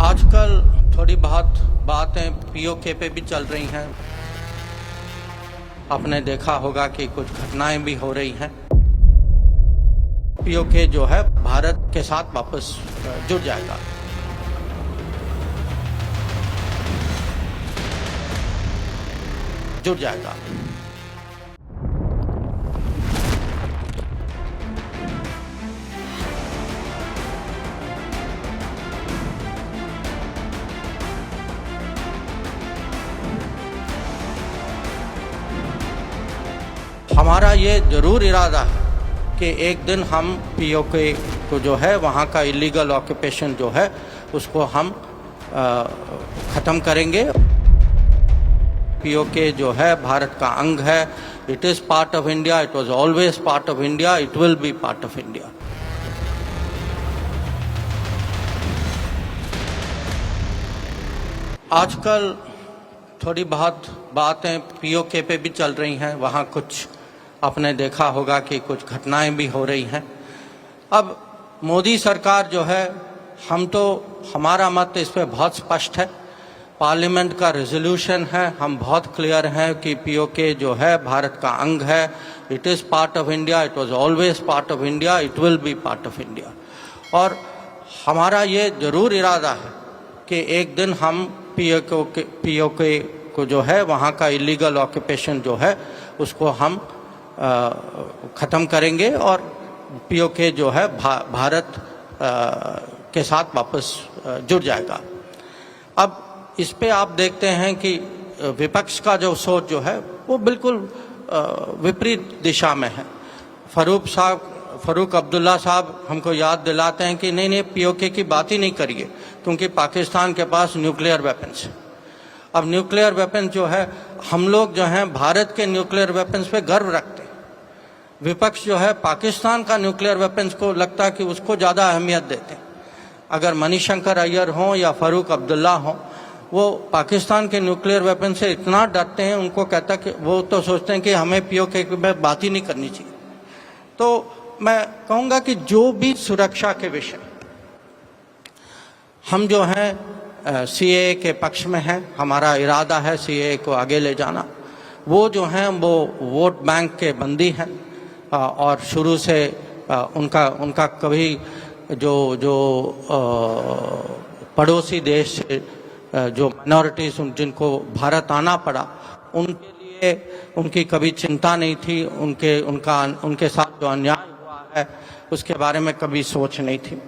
आजकल थोड़ी बहुत बातें पीओके पे भी चल रही हैं। आपने देखा होगा कि कुछ घटनाएं भी हो रही हैं। पीओके जो है भारत के साथ वापस जुड़ जाएगा। जुड़ जाएगा। हमारा ये जरूर इरादा है कि एक दिन हम पीओके को जो है वहाँ का इलीगल ऑक्यूपेशन जो है उसको हम ख़त्म करेंगे। पीओके जो है भारत का अंग है। It is part of India. It was always part of India. It will be part of India. आजकल थोड़ी बहुत बातें पीओके पे भी चल रही हैं। वहाँ कुछ आपने देखा होगा कि कुछ घटनाएं भी हो रही हैं। अब मोदी सरकार जो है, हमारा मत इस पे बहुत स्पष्ट है। पार्लियामेंट का रेजोल्यूशन है, हम बहुत क्लियर हैं कि पीओके जो है भारत का अंग है। It is part of India. It was always part of India. It will be part of India. और हमारा ये जरूर इरादा है कि एक दिन हम पीओके को जो है वहाँ का इलीगल ऑक्यूपेशन जो है उसको हम ख़त्म करेंगे और पीओके जो है भारत के साथ वापस जुड़ जाएगा। अब इस पे आप देखते हैं कि विपक्ष का जो सोच जो है वो बिल्कुल विपरीत दिशा में है। फारूक अब्दुल्ला साहब हमको याद दिलाते हैं कि नहीं पीओके की बात ही नहीं करिए क्योंकि पाकिस्तान के पास न्यूक्लियर वेपन्स है। अब न्यूक्लियर वेपन जो है, हम लोग जो हैं भारत के न्यूक्लियर वेपन्स पे गर्व रखते हैं। विपक्ष जो है पाकिस्तान का न्यूक्लियर वेपन्स को लगता है कि उसको ज़्यादा अहमियत देते हैं। अगर मणिशंकर अय्यर हों या फारूक अब्दुल्ला हों, वो पाकिस्तान के न्यूक्लियर वेपन से इतना डरते हैं, उनको कहता कि वो तो सोचते हैं कि हमें पीओके की बात ही नहीं करनी चाहिए। तो मैं कहूँगा कि जो भी सुरक्षा के विषय हम जो हैं सीएए के पक्ष में हैं, हमारा इरादा है सीएए को आगे ले जाना। वो जो हैं वो वोट बैंक के बंदी हैं और शुरू से उनका कभी जो पड़ोसी देश से जो माइनॉरिटीज़ जिनको भारत आना पड़ा, उनके लिए उनकी कभी चिंता नहीं थी। उनके साथ जो अन्याय हुआ है उसके बारे में कभी सोच नहीं थी।